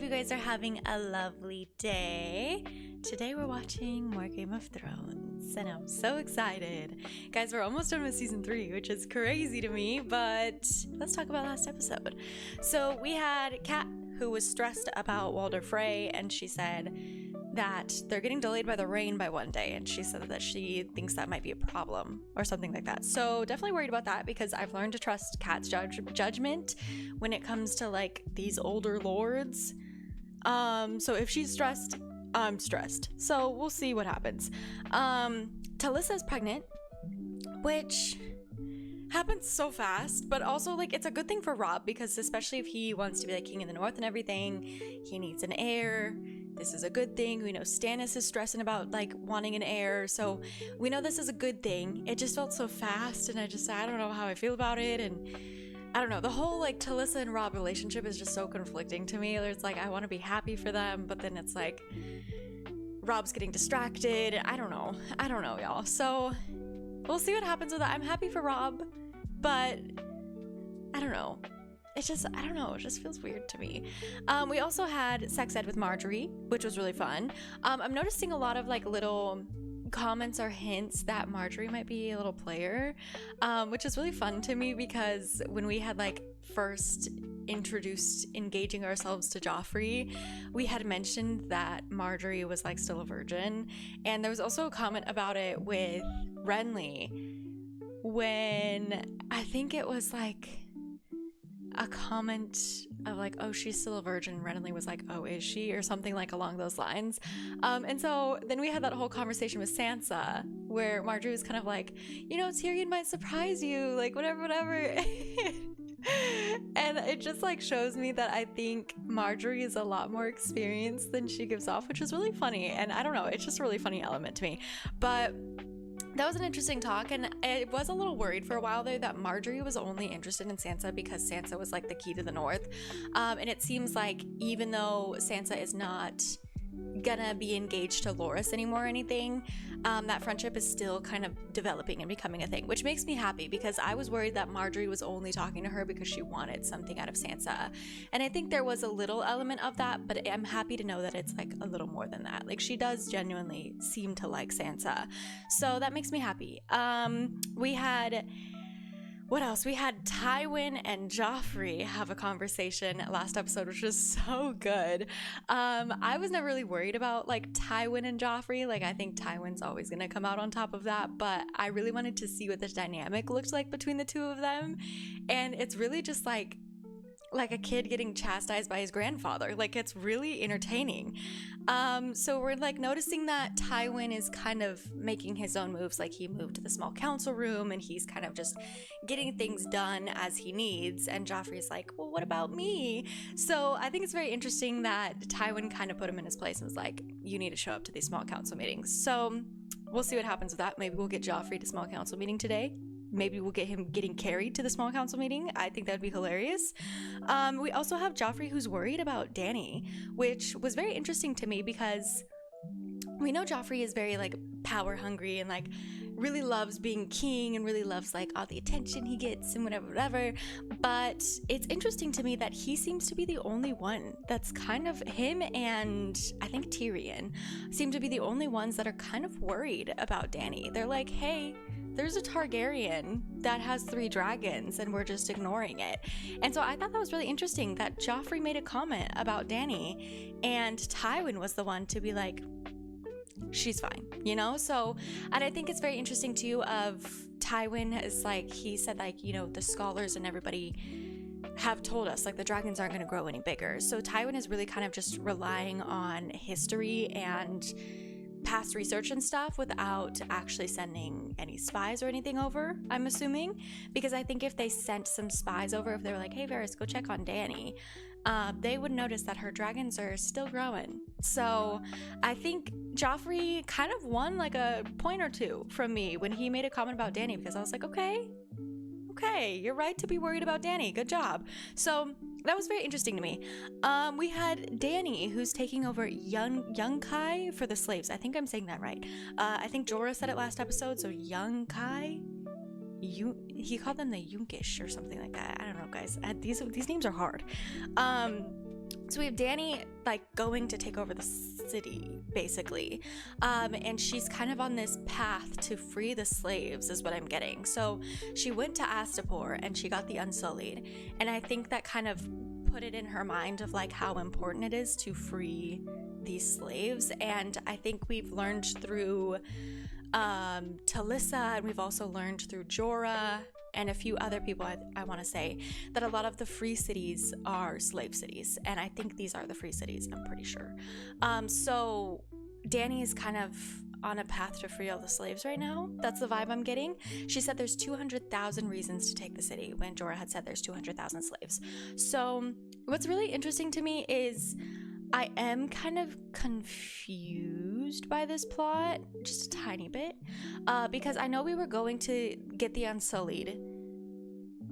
you guys are having a lovely day. Today we're watching more Game of Thrones, and I'm so excited. Guys, we're almost done with season 3, which is crazy to me, but let's talk about last episode. So we had Kat, who was stressed about Walder Frey, and she said that they're getting delayed by the rain by one day, and she said that she thinks that might be a problem or something like that. So definitely worried about that, because I've learned to trust Kat's judgment when it comes to like these older lords. So if she's stressed, I'm stressed. So we'll see what happens. Talissa's pregnant, which happens so fast, but also like it's a good thing for Rob, because especially if he wants to be like king in the north and everything, he needs an heir. This is a good thing. We know Stannis is stressing about like wanting an heir, so we know this is a good thing. It just felt so fast, and I don't know how I feel about it, and I don't know, the whole like Talissa and Rob relationship is just so conflicting to me. It's like I want to be happy for them, but then it's like Rob's getting distracted. I don't know, y'all. So we'll see what happens with that. I'm happy for Rob, but I don't know. It just feels weird to me. We also had sex ed with Marjorie, which was really fun. I'm noticing a lot of like little comments or hints that Marjorie might be a little player, which is really fun to me, because when we had like first introduced engaging ourselves to Joffrey, we had mentioned that Marjorie was like still a virgin, and there was also a comment about it with Renly, when I think it was like a comment of like, oh, she's still a virgin. Renly was like, oh, is she? Or something like along those lines. And so then we had that whole conversation with Sansa, where Marjorie was kind of like, you know, Tyrion might surprise you, like whatever. And it just like shows me that I think Marjorie is a lot more experienced than she gives off, which is really funny. And I don't know, it's just a really funny element to me. But that was an interesting talk, and I was a little worried for a while there that Marjorie was only interested in Sansa because Sansa was like the key to the north. And it seems like even though Sansa is not gonna be engaged to Loras anymore or anything, that friendship is still kind of developing and becoming a thing, which makes me happy, because I was worried that Marjorie was only talking to her because she wanted something out of Sansa. And I think there was a little element of that, but I'm happy to know that it's like a little more than that. Like she does genuinely seem to like Sansa. So that makes me happy. We had... What else? We had Tywin and Joffrey have a conversation last episode, which was so good. I was never really worried about like Tywin and Joffrey. Like I think Tywin's always gonna come out on top of that, but I really wanted to see what this dynamic looked like between the two of them. And it's really just like a kid getting chastised by his grandfather. Like it's really entertaining. So we're like noticing that Tywin is kind of making his own moves. Like he moved to the small council room, and he's kind of just getting things done as he needs. And Joffrey's like, well, what about me? So I think it's very interesting that Tywin kind of put him in his place and was like, you need to show up to these small council meetings. So we'll see what happens with that. Maybe we'll get Joffrey to small council meeting today. Maybe we'll get him getting carried to the small council meeting. I think that'd be hilarious. We also have Joffrey, who's worried about Dany, which was very interesting to me, because we know Joffrey is very like power hungry and like really loves being king and really loves like all the attention he gets and whatever. But it's interesting to me that he seems to be the only one that's kind of, him and I think Tyrion seem to be the only ones that are kind of worried about Dany. They're like, hey, there's a Targaryen that has 3 dragons and we're just ignoring it. And so I thought that was really interesting that Joffrey made a comment about Dany and Tywin was the one to be like, she's fine, you know? So, and I think it's very interesting too of Tywin is like, he said like, you know, the scholars and everybody have told us like the dragons aren't going to grow any bigger. So Tywin is really kind of just relying on history and past research and stuff without actually sending any spies or anything over, I'm assuming, because I think if they sent some spies over, if they were like, hey Varys, go check on Dany, they would notice that her dragons are still growing. So I think Joffrey kind of won like a point or two from me when he made a comment about Dany, because I was like, okay, you're right to be worried about Dany, good job. So that was very interesting to me. We had Dany, who's taking over young Kai for the slaves. I think I'm saying that right. I think Jorah said it last episode, so young Kai. He called them the Yunkish or something like that. I don't know, guys. These names are hard. So we have Dany like going to take over the city, basically. And she's kind of on this path to free the slaves, is what I'm getting. So she went to Astapor and she got the Unsullied. And I think that kind of put it in her mind of like how important it is to free these slaves. And I think we've learned through Talissa, and we've also learned through Jorah and a few other people, I want to say, that a lot of the free cities are slave cities, and I think these are the free cities, I'm pretty sure. So Dany is kind of on a path to free all the slaves right now. That's the vibe I'm getting. She said there's 200,000 reasons to take the city when Jorah had said there's 200,000 slaves. So what's really interesting to me is I am kind of confused by this plot, just a tiny bit, because I know we were going to get the Unsullied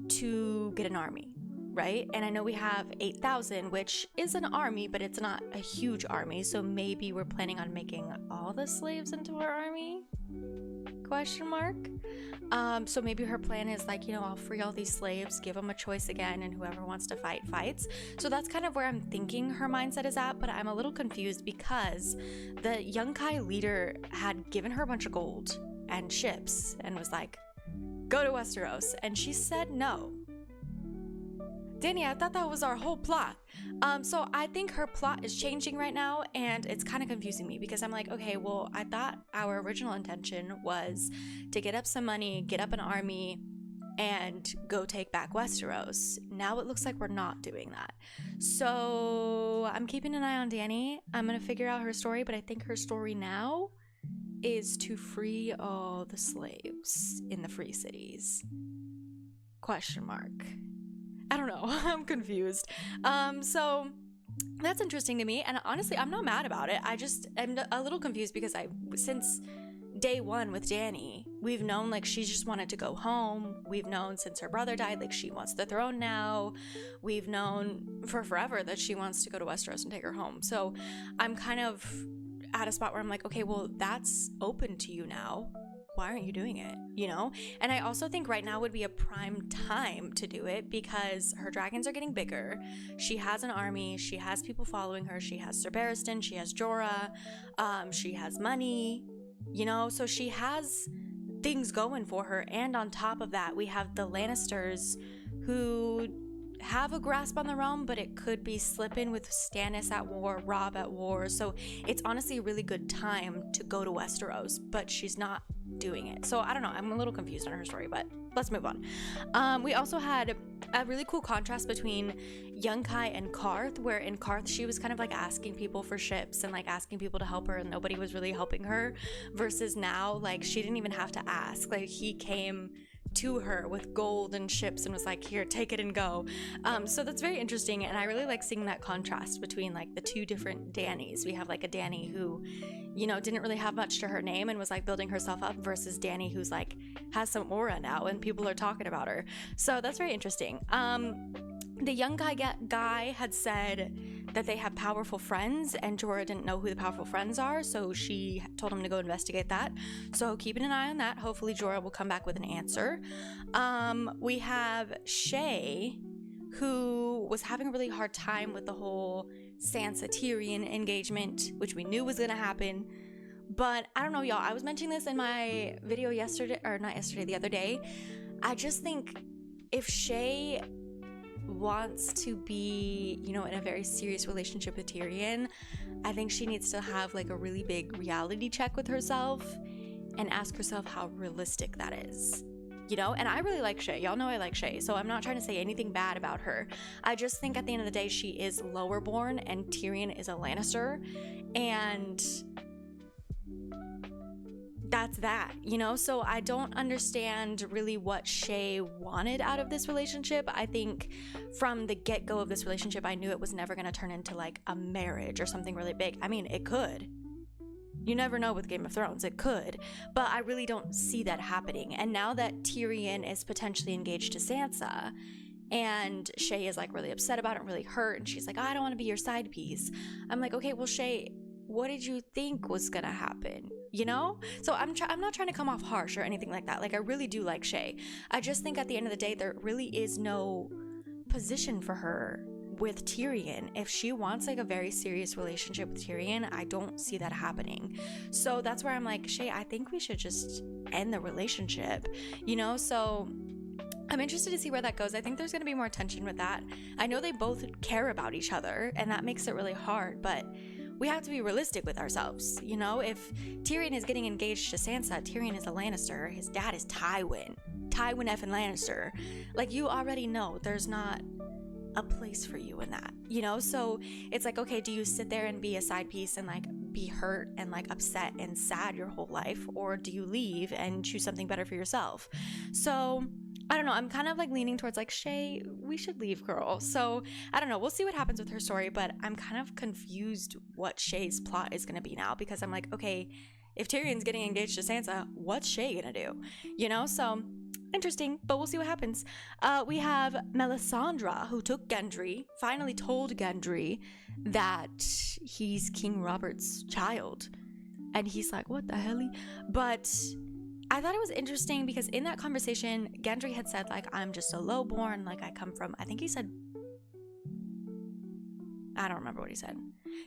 to get an army, right? And I know we have 8,000, which is an army, but it's not a huge army, so maybe we're planning on making all the slaves into our army? Question mark. So maybe her plan is like, I'll free all these slaves, give them a choice again, and whoever wants to fight, fights. So that's kind of where I'm thinking her mindset is at, but I'm a little confused because the Yunkai leader had given her a bunch of gold and ships and was like, go to Westeros, and she said no. Dany, I thought that was our whole plot. So I think her plot is changing right now, and it's kind of confusing me because I'm like, okay, well, I thought our original intention was to get up some money, get up an army, and go take back Westeros. Now it looks like we're not doing that. So I'm keeping an eye on Dany. I'm gonna figure out her story, but I think her story now is to free all the slaves in the free cities. Question mark. I don't know. I'm confused. So that's interesting to me. And honestly, I'm not mad about it. I'm a little confused because since day one with Dany, we've known like she just wanted to go home. We've known since her brother died, like she wants the throne now. We've known for forever that she wants to go to Westeros and take her home. So I'm kind of at a spot where I'm like, okay, well, that's open to you now. Why aren't you doing it? And I also think right now would be a prime time to do it because her dragons are getting bigger. She has an army. She has people following her. She has Ser Barristan. She has Jorah. She has money, so she has things going for her. And on top of that, we have the Lannisters who have a grasp on the realm, but it could be slipping with Stannis at war, Robb at war. So it's honestly a really good time to go to Westeros, but she's not doing it. So I don't know. I'm a little confused on her story, but let's move on. We also had a really cool contrast between Yunkai and Karth, where in Karth she was kind of like asking people for ships and like asking people to help her and nobody was really helping her, versus now like she didn't even have to ask. Like he came to her with gold and ships and was like, here, take it and go. So that's very interesting, and I really like seeing that contrast between like the two different Dannys. We have like a Dany who didn't really have much to her name and was like building herself up, versus Dany who's like has some aura now and people are talking about her. So that's very interesting. The young guy had said that they have powerful friends, and Jorah didn't know who the powerful friends are, so she told him to go investigate that. So keeping an eye on that. Hopefully Jorah will come back with an answer. We have Shae, who was having a really hard time with the whole Sansa Tyrion engagement, which we knew was going to happen. But I don't know, y'all. I was mentioning this in my video yesterday, or not yesterday, the other day. I just think if Shae wants to be, in a very serious relationship with Tyrion, I think she needs to have like a really big reality check with herself and ask herself how realistic that is. And I really like Shae. Y'all know I like Shae, so I'm not trying to say anything bad about her. I just think at the end of the day, she is lower born and Tyrion is a Lannister, and that's that, so I don't understand really what Shae wanted out of this relationship. I think from the get-go of this relationship, I knew it was never going to turn into like a marriage or something really big. I mean, it could. You never know with Game of Thrones, it could, but I really don't see that happening. And now that Tyrion is potentially engaged to Sansa, and Shae is like really upset about it, really hurt, and she's like, I don't want to be your side piece. I'm like, okay, well, Shae, what did you think was gonna happen? So I'm not trying to come off harsh or anything like that. Like, I really do like Shae. I just think at the end of the day, there really is no position for her with Tyrion, if she wants like a very serious relationship with Tyrion, I don't see that happening. So that's where I'm like, Shay, I think we should just end the relationship, you know? So I'm interested to see where that goes. I think there's going to be more tension with that. I know they both care about each other, and that makes it really hard, but we have to be realistic with ourselves. You know, if Tyrion is getting engaged to Sansa, Tyrion is a Lannister, his dad is Tywin effing Lannister. Like, you already know there's not a place for you in that, you know? So it's like, okay, do you sit there and be a side piece and like be hurt and like upset and sad your whole life, or do you leave and choose something better for yourself? So I don't know, I'm kind of like leaning towards like, Shay, we should leave, girl. So I don't know, we'll see what happens with her story, but I'm kind of confused what Shay's plot is going to be now, because I'm like, okay, if Tyrion's getting engaged to Sansa, what's Shay gonna do, you know? So interesting, but we'll see what happens. We have Melisandre, who took Gendry, finally told Gendry that he's King Robert's child, and he's like, what the hell? But I thought it was interesting because in that conversation, Gendry had said, like, I'm just a lowborn, like, I come from, I think he said, I don't remember what he said.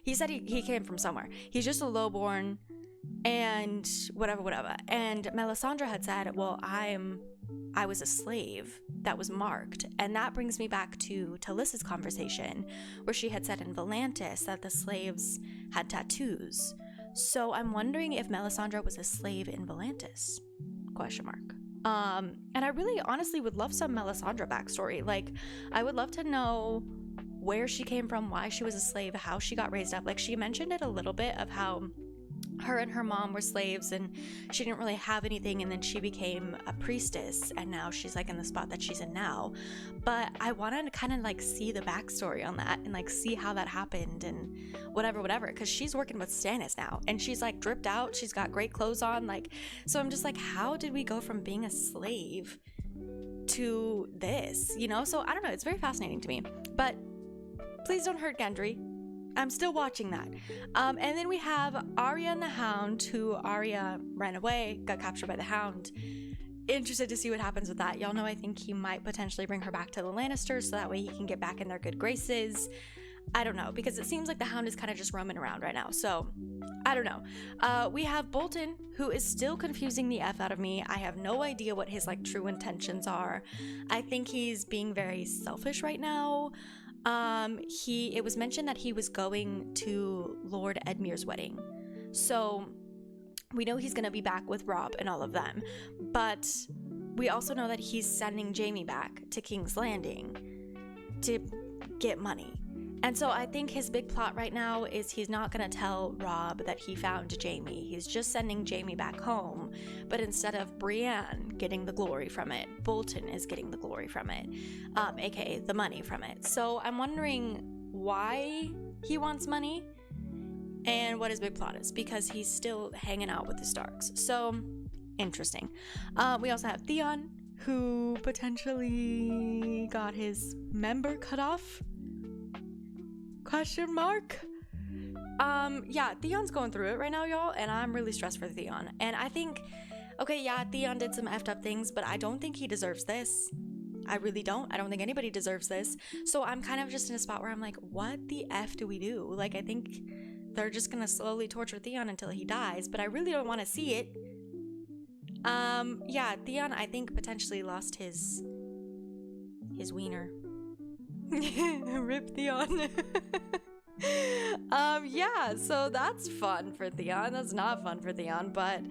He said he came from somewhere. He's just a lowborn and whatever. And Melisandre had said, well, I was a slave that was marked. And that brings me back to Talyssa's conversation, where she had said in Volantis that the slaves had tattoos. So I'm wondering if Melisandre was a slave in Volantis? ? And I really honestly would love some Melisandre backstory. Like, I would love to know where she came from, why she was a slave, how she got raised up. Like, she mentioned it a little bit of how her and her mom were slaves and she didn't really have anything, and then she became a priestess and now she's like in the spot that she's in now. But I want to kind of like see the backstory on that and like see how that happened and whatever, because she's working with Stannis now and she's like dripped out, she's got great clothes on, like, so I'm just like, how did we go from being a slave to this, you know? So I don't know, it's very fascinating to me. But please don't hurt Gendry. I'm still watching that. And then we have Arya and the Hound, who Arya ran away, got captured by the Hound. Interested to see what happens with that. Y'all know I think he might potentially bring her back to the Lannisters so that way he can get back in their good graces. I don't know, because it seems like the Hound is kind of just roaming around right now. So I don't know. We have Bolton, who is still confusing the F out of me. I have no idea what his like true intentions are. I think he's being very selfish right now. It was mentioned that he was going to Lord Edmure's wedding. So we know he's going to be back with Robb and all of them. But we also know that he's sending Jaime back to King's Landing to get money. And so I think his big plot right now is he's not going to tell Robb that he found Jaime. He's just sending Jaime back home. But instead of Brienne getting the glory from it, Bolton is getting the glory from it, aka the money from it. So I'm wondering why he wants money and what his big plot is, because he's still hanging out with the Starks. So interesting. We also have Theon, who potentially got his member cut off. ? Yeah, Theon's going through it right now, y'all, and I'm really stressed for Theon. And I think, okay, yeah, Theon did some effed up things, but I don't think he deserves this. I really don't. I don't think anybody deserves this. So I'm kind of just in a spot where I'm like, what the F do we do? Like, I think they're just gonna slowly torture Theon until he dies, but I really don't want to see it. Yeah, Theon, I think, potentially lost his wiener. Rip Theon. Yeah, so that's fun for Theon. That's not fun for Theon, but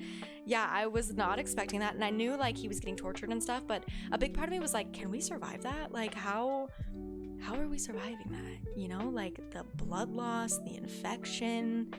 yeah, I was not expecting that, and I knew like he was getting tortured and stuff, but a big part of me was like, can we survive that? Like, how are we surviving that? You know, like the blood loss, the infection.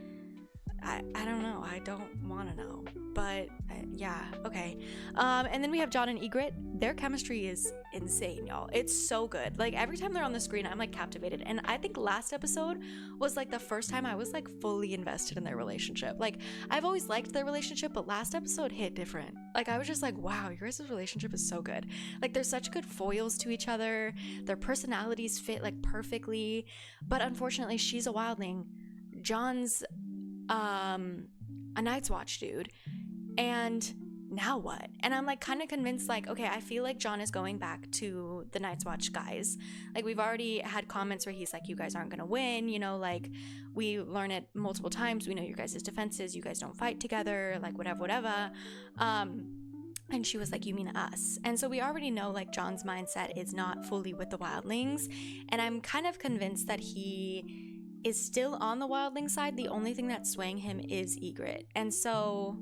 I don't know. I don't want to know, but yeah, okay. And then we have Jon and Ygritte. Their chemistry is insane, y'all. It's so good. Like, every time they're on the screen, I'm like captivated. And I think last episode was like the first time I was like fully invested in their relationship. Like, I've always liked their relationship, but last episode hit different. Like, I was just like, wow, your guys' relationship is so good. Like, they're such good foils to each other. Their personalities fit like perfectly. But unfortunately, she's a wildling. Jon's a Night's Watch dude, and now what? And I'm like kind of convinced, like, okay, I feel like John is going back to the Night's Watch guys. Like, we've already had comments where he's like, you guys aren't gonna win, you know, like, we learn it multiple times, we know your guys' defenses, you guys don't fight together, like, whatever. And she was like, you mean us? And so we already know, like, John's mindset is not fully with the wildlings, and I'm kind of convinced that he is still on the wildling side. The only thing that's swaying him is Ygritte. And so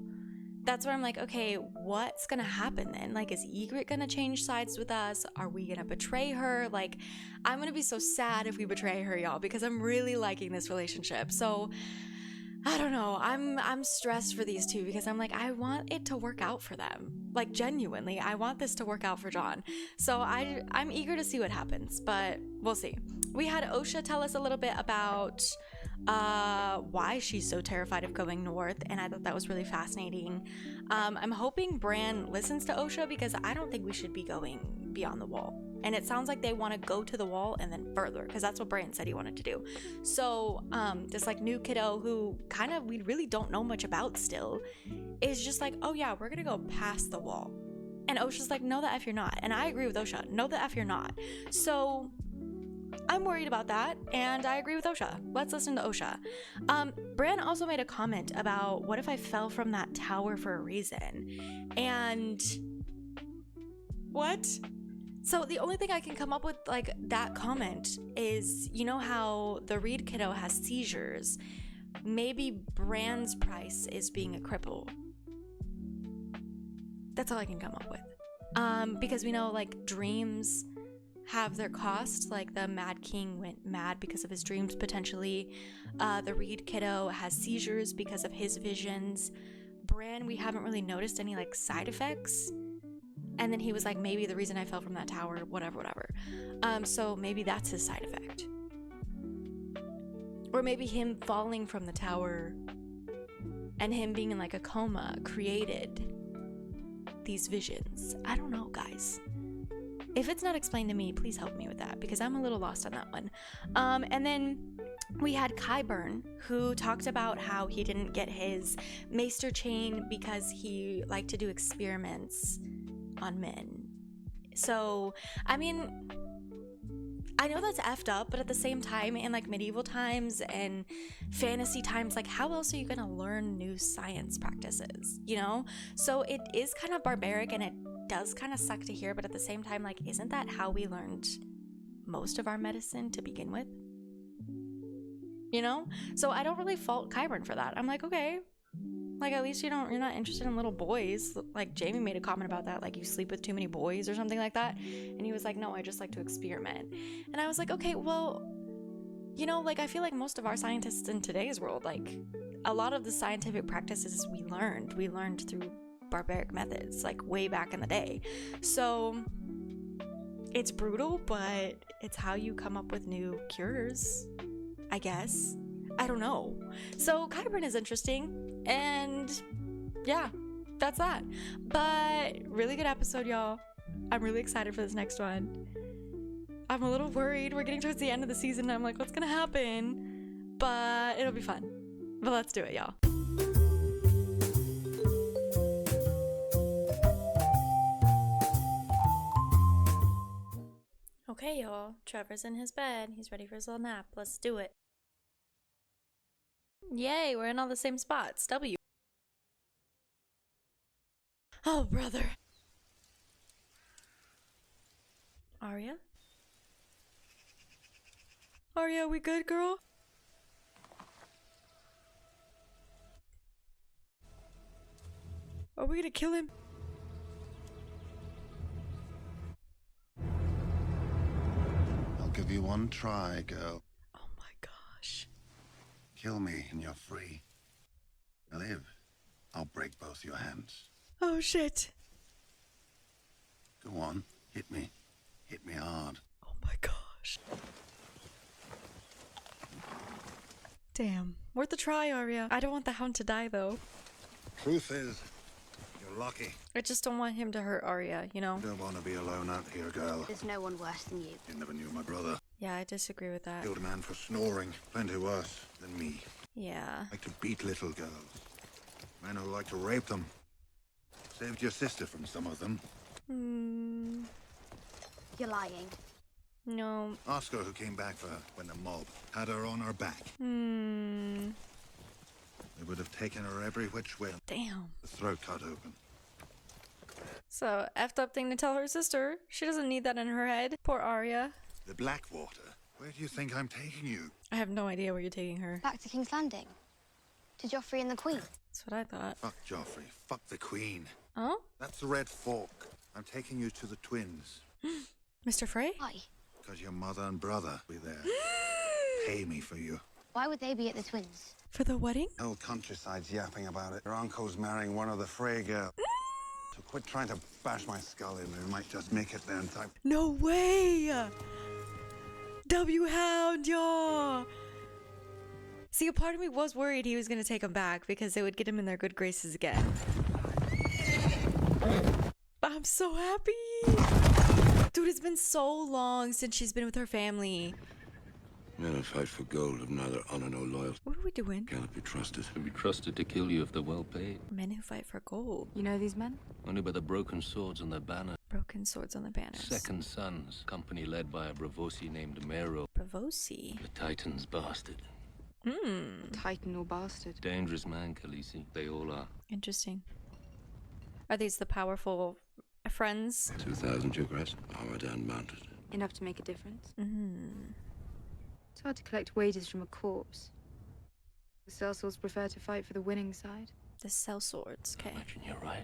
that's where I'm like, okay, what's gonna happen then? Like, is Ygritte gonna change sides with us? Are we gonna betray her? Like, I'm gonna be so sad if we betray her, y'all, because I'm really liking this relationship. So I don't know. I'm stressed for these two because I'm like, I want it to work out for them. Like, genuinely, I want this to work out for John. So I'm eager to see what happens, but we'll see. We had Osha tell us a little bit about why she's so terrified of going north, and I thought that was really fascinating. I'm hoping Bran listens to Osha, because I don't think we should be going beyond the wall. And it sounds like they want to go to the wall and then further, because that's what Bran said he wanted to do. So this like new kiddo who kind of we really don't know much about still is just like, oh yeah, we're gonna go past the wall. And Osha's like, no the F you're not. And I agree with Osha, no the F you're not. So I'm worried about that, and I agree with Osha. Let's listen to Osha. Bran also made a comment about, what if I fell from that tower for a reason? And what? So the only thing I can come up with, like, that comment is, you know how the Reed kiddo has seizures? Maybe Bran's price is being a cripple. That's all I can come up with. Because we know, like, dreams have their cost. Like, the Mad King went mad because of his dreams, potentially. The Reed kiddo has seizures because of his visions. Bran, we haven't really noticed any, like, side effects. And then he was like, maybe the reason I fell from that tower, whatever. So maybe that's his side effect. Or maybe him falling from the tower and him being in like a coma created these visions. I don't know, guys. If it's not explained to me, please help me with that, because I'm a little lost on that one. And then we had Qyburn, who talked about how he didn't get his maester chain because he liked to do experiments on men. So, I mean, I know that's effed up, but at the same time, in like medieval times and fantasy times, like, how else are you gonna learn new science practices, you know? So it is kind of barbaric, and it does kind of suck to hear, but at the same time, like, isn't that how we learned most of our medicine to begin with? You know? So I don't really fault Qyburn for that. I'm like, okay, like, at least you're not interested in little boys. Like, Jamie made a comment about that, like, you sleep with too many boys or something like that. And he was like, no, I just like to experiment. And I was like, okay, well, you know, like, I feel like most of our scientists in today's world, like, a lot of the scientific practices we learned through barbaric methods, like, way back in the day. So it's brutal, but it's how you come up with new cures, I guess. I don't know. So Qyburn is interesting, and yeah, that's that. But really good episode, y'all. I'm really excited for this next one. I'm a little worried. We're getting towards the end of the season, and I'm like, what's gonna happen? But it'll be fun. But let's do it, y'all. Okay, y'all. Trevor's in his bed. He's ready for his little nap. Let's do it. Yay, we're in all the same spots. W. Oh, brother. Arya? Arya, we good, girl? Are we gonna kill him? I'll give you one try, girl. Oh my gosh. Kill me and you're free. Live, I'll break both your hands. Oh shit. Go on, hit me. Hit me hard. Oh my gosh. Damn. Worth a try, Arya. I don't want the Hound to die, though. Truth is, you're lucky. I just don't want him to hurt Arya, you know? Don't want to be alone out here, girl. There's no one worse than you. You never knew my brother. Yeah, I disagree with that. Killed a man for snoring. Plenty worse than me. Yeah. Like to beat little girls. Men who like to rape them. Saved your sister from some of them. You're lying. No. Oscar, who came back for her when the mob had her on her back. They would have taken her every which way. Damn. The throat cut open. So, effed up thing to tell her sister. She doesn't need that in her head. Poor Arya. The Blackwater? Where do you think I'm taking you? I have no idea where you're taking her. Back to King's Landing. To Joffrey and the Queen. That's what I thought. Fuck Joffrey. Fuck the Queen. Oh? That's the Red Fork. I'm taking you to the twins. Mr. Frey? Why? Because your mother and brother will be there. Pay me for you. Why would they be at the twins? For the wedding? The whole countryside's yapping about it. Your uncle's marrying one of the Frey girls. So quit trying to bash my skull in. We might just make it there in time. No way! W-Hound, y'all! See, a part of me was worried he was gonna take him back because it would get him in their good graces again. But I'm so happy! Dude, it's been so long since she's been with her family. Men who fight for gold have neither honor nor loyalty. What are we doing? Cannot be trusted. To be trusted to kill you if they're well paid. Men who fight for gold. You know these men? Only by the broken swords on their banner. Broken swords on the banners. Second Sons, company led by a Bravosi named Mero. Bravosi. The Titan's bastard. Titan or bastard. Dangerous man, Khaleesi. They all are. Interesting. Are these the powerful friends? 2,000 Jugress, armored and mounted. Enough to make a difference. Mm-hmm. It's hard to collect wages from a corpse. The sellswords prefer to fight for the winning side. The sellswords, okay. Imagine you're right.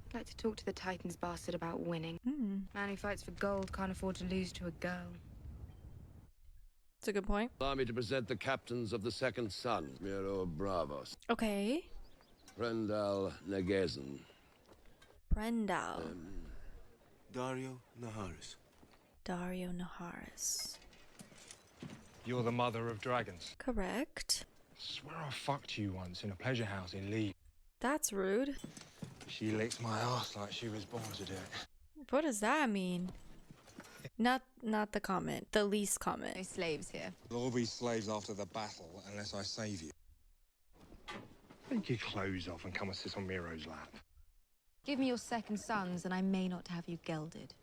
I'd like to talk to the Titan's bastard about winning. Mm. Man who fights for gold can't afford to lose to a girl. That's a good point. Allow me to present the captains of the Second Son, Miro Bravos, Okay. Brendal Negezan, Brendal. Dario Naharis. Dario Naharis. You're the mother of dragons. Correct. Swear I fucked you once in a pleasure house in Lee. That's rude. She licked my ass like she was born to do it. What does that mean? Not the comment. The least comment. No slaves here. There'll all be slaves after the battle unless I save you. Take your clothes off and come and sit on Miro's lap. Give me your second sons and I may not have you gelded.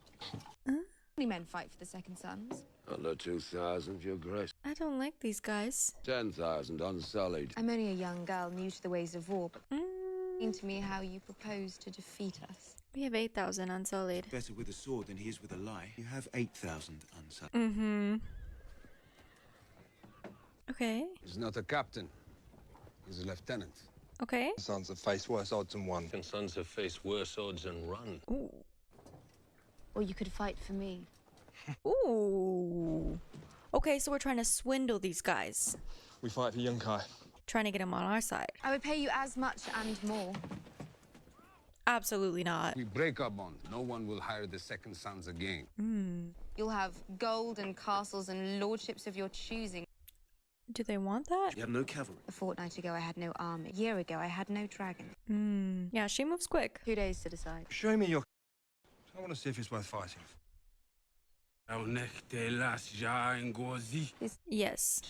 Huh? Many men fight for the second sons. Under 2,000 Jugress, I don't like these guys. 10,000 unsullied. I'm only a young girl new to the ways of war, but Mm, explain to me how you propose to defeat us. we have 8,000 unsullied. Better with a sword than he is with a lie. You have 8,000 unsullied. Mm-hmm. Okay. He's not a captain. He's a lieutenant. Okay. Sons have faced worse odds than one. Second Sons have faced worse odds and run. Ooh. Or you could fight for me. Ooh. Okay, so we're trying to swindle these guys. We fight for Yunkai. Trying to get them on our side. I would pay you as much and more. Absolutely not. We break our bond. No one will hire the Second Sons again. You'll have gold and castles and lordships of your choosing. Do they want that? You have no cavalry. A fortnight ago, I had no army. A year ago, I had no dragon. Yeah, she moves quick. 2 days to decide. Show me your... I want to see if it's worth fighting. Yes.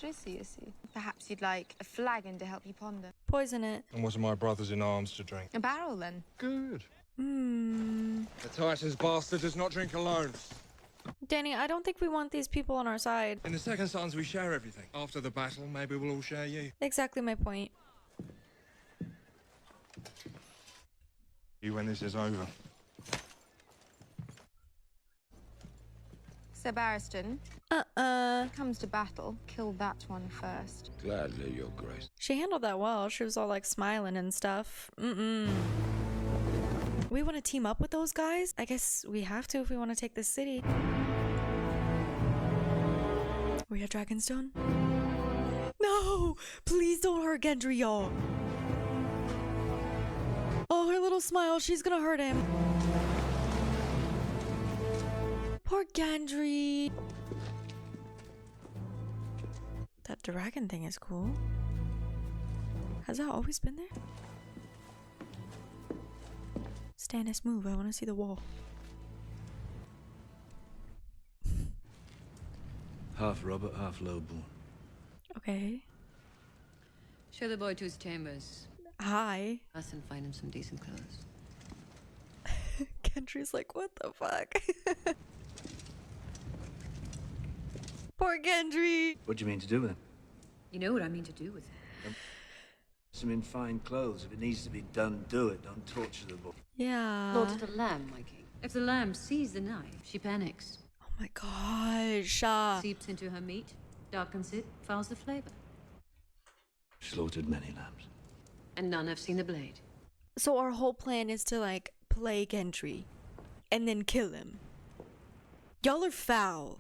Perhaps you'd like a flagon to help you ponder. Poison it. And what are my brothers in arms to drink? A barrel, then. Good. Hmm. The Titan's bastard does not drink alone. Danny, I don't think we want these people on our side. In the Second Sons, we share everything. After the battle, maybe we'll all share you. Exactly my point. You when this is over. Sir Barristan, comes to battle, kill that one first. Gladly, Your Grace. She handled that well. She was all like smiling and stuff. We want to team up with those guys? I guess we have to if we want to take this city. We have Dragonstone? No! Please don't hurt Gendry, y'all. Oh, her little smile. She's gonna hurt him. Poor Gendry. That dragon thing is cool. Has that always been there? Stannis, move. I want to see the wall. Half Robert, half lowborn. Okay. Show the boy to his chambers. Hi. Us and find him some decent clothes. Gendry's like, what the fuck? Poor Gendry. What do you mean to do with him? You know what I mean to do with it. Dress him in fine clothes. If it needs to be done, do it. Don't torture the boy. Yeah. Slaughtered a lamb, my king. If the lamb sees the knife, she panics. Oh my gosh. Seeps into her meat, darkens it, fouls the flavor. Slaughtered many lambs. And none have seen the blade. So our whole plan is to like play Gendry and then kill him. Y'all are foul.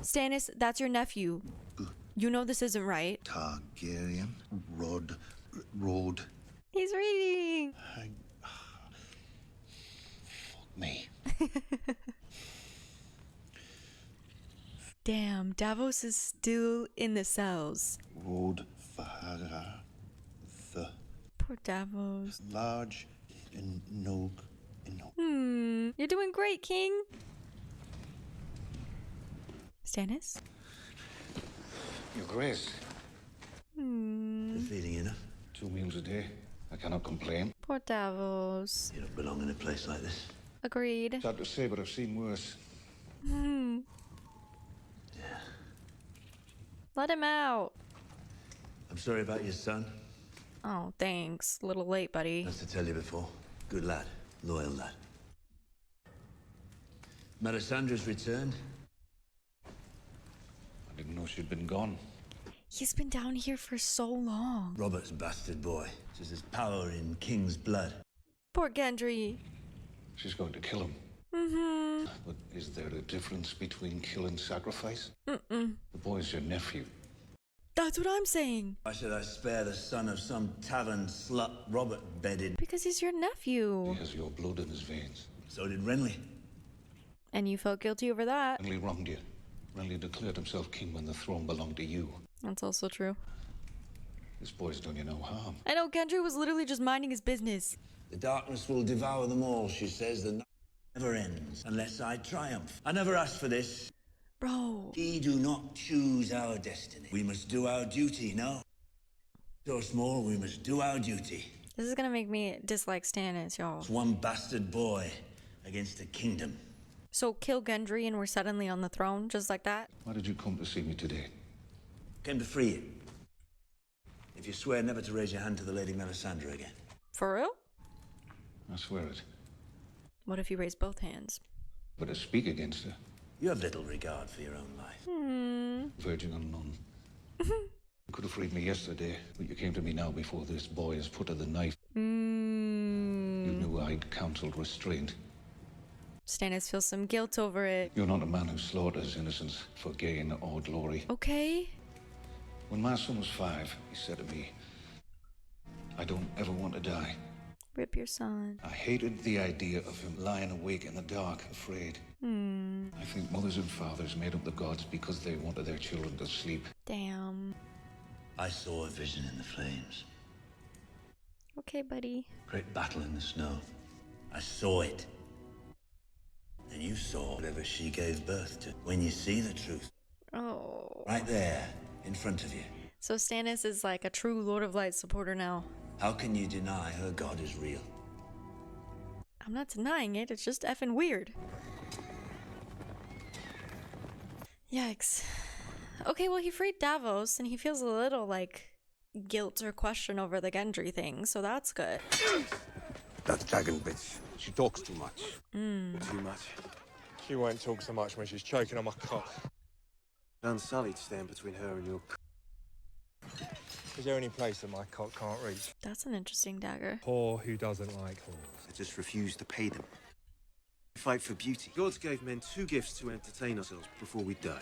Stannis, that's your nephew. You know this isn't right. Targaryen, Road. He's reading. Fuck me. Damn, Davos is still in the cells. Road Fahara, the Poor Davos. large in Nog. You're doing great, King. Stannis? Your Grace. You're feeding enough. 2 meals a day. I cannot complain. Poor Davos. You don't belong in a place like this. Agreed. Sad to say, but I've seen worse. Let him out. I'm sorry about your son. Oh, thanks. A little late, buddy. As to tell you before. Good lad. Loyal lad. Melisandre's returned. I didn't know she'd been gone. He's been down here for so long. Robert's bastard boy. Says there's power in king's blood. Poor Gendry. She's going to kill him. But is there a difference between kill and sacrifice? The boy's your nephew. That's what I'm saying. Why should I spare the son of some tavern slut Robert bedded? Because he's your nephew. He has your blood in his veins. So did Renly. And you felt guilty over that. Renly wronged you. Renly declared himself king when the throne belonged to you. That's also true. This boy's done you no harm. I know, Gendry was literally just minding his business. The darkness will devour them all, she says. The night never ends unless I triumph. I never asked for this. Bro. We do not choose our destiny. We must do our duty, no? So small, we must do our duty. This is gonna make me dislike Stannis, y'all. It's one bastard boy against a kingdom. So kill Gendry and we're suddenly on the throne, just like that? Why did you come to see me today? Came to free you. If you swear never to raise your hand to the Lady Melisandre again. For real? I swear it. What if you raise both hands? But to speak against her, You have little regard for your own life. virgin and none. You could have freed me yesterday, but you came to me now before this boy has put her the knife. You knew I'd counseled restraint. Stannis feels some guilt over it. You're not a man who slaughters innocents for gain or glory. Okay. When my son was 5, he said to me, I don't ever want to die. Rip your son. I hated the idea of him lying awake in the dark, afraid. I think mothers and fathers made up the gods because they wanted their children to sleep. Damn. I saw a vision in the flames. Okay, buddy. Great battle in the snow. I saw it. And you saw whatever she gave birth to. When you see the truth, Oh. right there, in front of you, So Stannis is like a true Lord of Light supporter now. how can you deny her god is real? I'm not denying it, it's just effing weird. Yikes. Okay, well, he freed Davos, and he feels a little, like, guilt or question over the Gendry thing, so that's good. That dragon bitch. She talks too much. Too much. She won't talk so much when she's choking on my cock. Unsullied stand between her and your... Is there any place that my cock can't reach? That's an interesting dagger. Whore who doesn't like whores. I just refuse to pay them. We fight for beauty. Gods gave men 2 gifts to entertain ourselves before we die.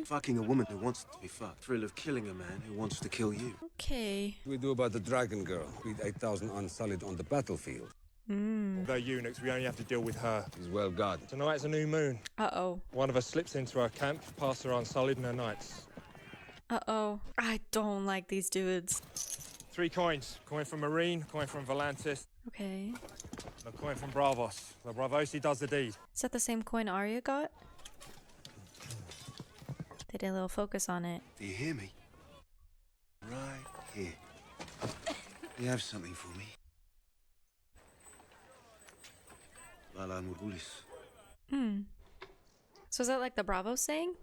Fucking a woman who wants to be fucked. Thrill of killing a man who wants to kill you. Okay. We do about the dragon girl. With 8,000 unsullied on the battlefield. They're eunuchs, we only have to deal with her. He's well guarded. Tonight's a new moon. Uh-oh. One of us slips into her camp, past her unsullied and her knights. Uh-oh. I don't like these dudes. 3 coins. Coin from Marine, coin from Volantis, Okay. and a coin from Bravos. The Bravosi does the deed. Is that the same coin Arya got? They did a little focus on it. Do you hear me? Right here. You have something for me? Ala Murulis. Hmm. So is that like the Bravo saying?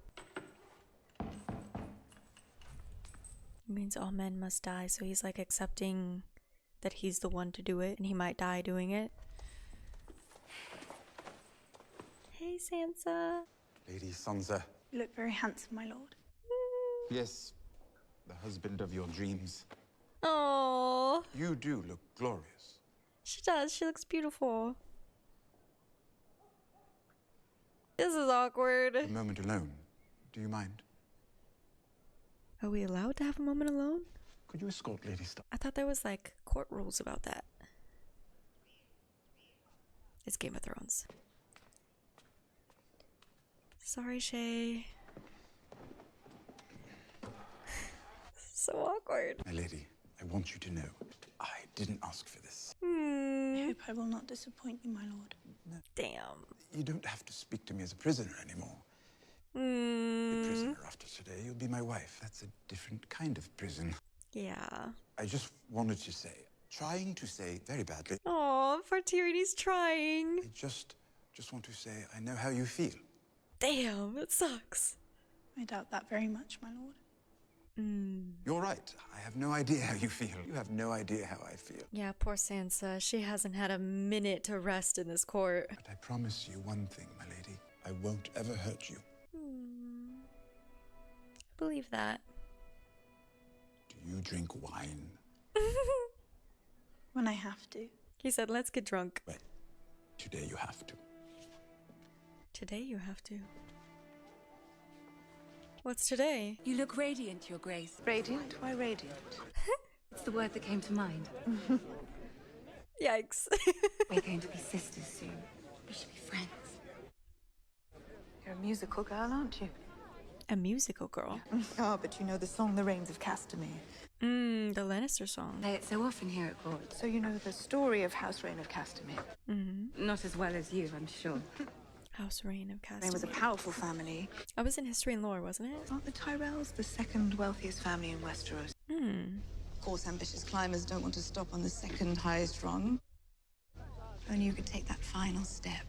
It means all men must die, so he's like accepting that he's the one to do it and he might die doing it. Hey, Sansa. Lady Sansa. You look very handsome, my lord. Yes, the husband of your dreams. Oh, You do look glorious. she does. She looks beautiful. This is awkward. A moment alone. Do you mind? Are we allowed to have a moment alone? Could you escort Lady Stark? I thought there was like court rules about that. It's Game of Thrones. Sorry, Shay. So awkward. My lady, I want you to know, I didn't ask for this. I hope I will not disappoint you, my lord. Damn. You don't have to speak to me as a prisoner anymore. A prisoner after today, you'll be my wife. That's a different kind of prison. Yeah. I just wanted to say, trying to say very badly. Oh, poor Tyrion's trying. I just want to say, I know how you feel. Damn, it sucks. I doubt that very much, my lord. You're right. I have no idea how you feel. You have no idea how I feel. Yeah, poor Sansa. She hasn't had a minute to rest in this court. But I promise you one thing, my lady. I won't ever hurt you. I believe that. Do you drink wine? When I have to. He said, let's get drunk. Well, today you have to. Today you have to. What's today? You look radiant, Your Grace. Radiant? Why radiant? It's the word that came to mind. Yikes. We're going to be sisters soon. We should be friends. You're a musical girl, aren't you? A musical girl? Oh, but you know the song The Rains of Castamere. The Lannister song. Play it so often here at court. So you know the story of House Rain of Castamere. Not as well as you, I'm sure. House Reign of Castamere. They was a powerful family. I was in History and Lore, wasn't it? Aren't the Tyrells the second wealthiest family in Westeros? Of course, ambitious climbers don't want to stop on the second highest rung. Only you could take that final step.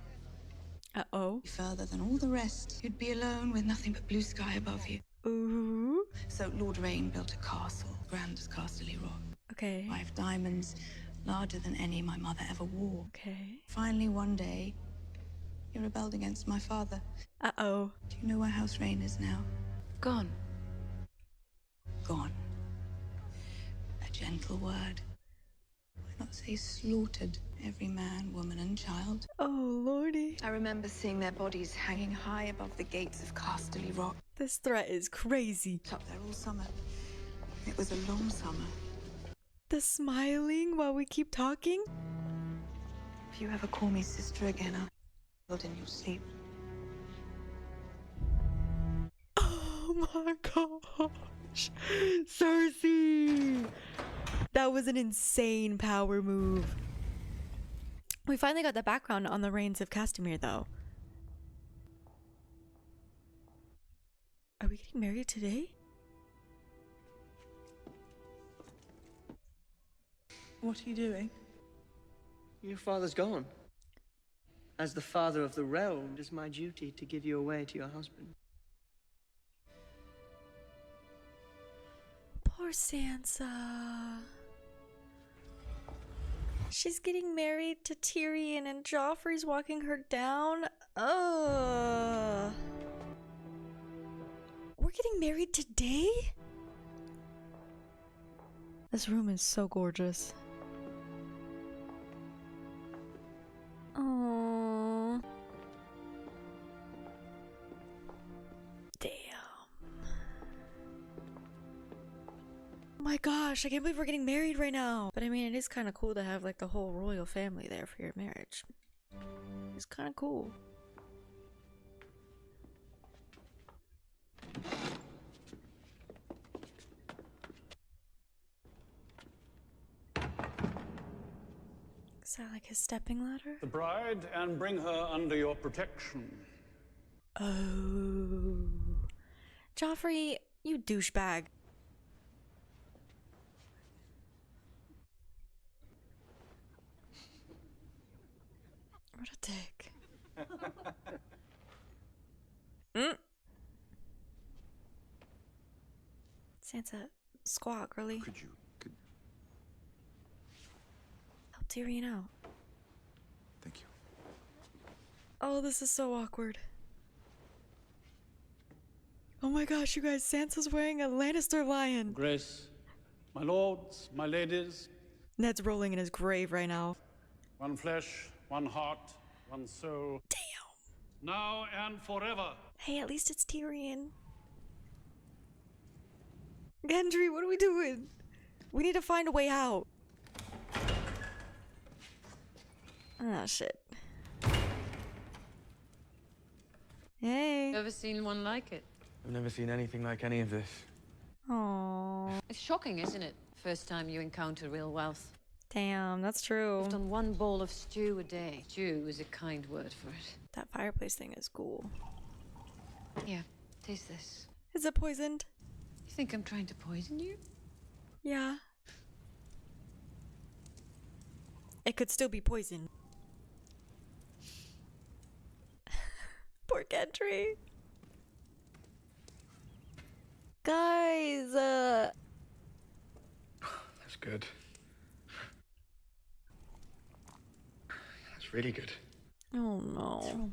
Uh-oh. Further than all the rest. You'd be alone with nothing but blue sky above you. Ooh. So Lord Rain built a castle, grand as Casterly Rock. Okay. 5 diamonds, larger than any my mother ever wore. Okay. Finally, one day, he rebelled against my father. Uh-oh. Do you know where House Rain is now? Gone. Gone. A gentle word. Why not say slaughtered? Every man, woman, and child. Oh, lordy. I remember seeing their bodies hanging high above the gates of Casterly Rock. This threat is crazy. Up there all summer. It was a long summer. The smiling while we keep talking? If you ever call me sister again, I'll build in your sleep. Oh my gosh. Cersei! That was an insane power move. We finally got the background on the Reigns of Castamere, though. Are we getting married today? What are you doing? Your father's gone. As the father of the realm, it is my duty to give you away to your husband. Poor Sansa. She's getting married to Tyrion and Joffrey's walking her down. Ugh. We're getting married today? This room is so gorgeous. Aww. Damn. Oh my gosh, I can't believe we're getting married right now. But I mean, it is kind of cool to have like the whole royal family there for your marriage. It's kind of cool. Is that like his stepping ladder? The bride, and bring her under your protection. Oh. Joffrey, you douchebag. What a dick. Sansa, squawk, girly. Could you? Help Tyrion out. Thank you. Oh, this is so awkward. Oh my gosh, you guys, Sansa's wearing a Lannister lion. Grace, my lords, my ladies. Ned's rolling in his grave right now. One flesh, one heart, one soul. Damn. Now and forever. Hey, at least it's Tyrion. Gendry, what are we doing? We need to find a way out. Ah, shit. Hey. Ever seen one like it? I've never seen anything like any of this. Aww. It's shocking, isn't it? First time you encounter real wealth. Damn, that's true. I've done one bowl of stew a day. Stew is a kind word for it. That fireplace thing is cool. Yeah, taste this. Is it poisoned? You think I'm trying to poison you? Yeah. It could still be poison. Poor Gendry. Guys, That's good. That's really good. Oh no.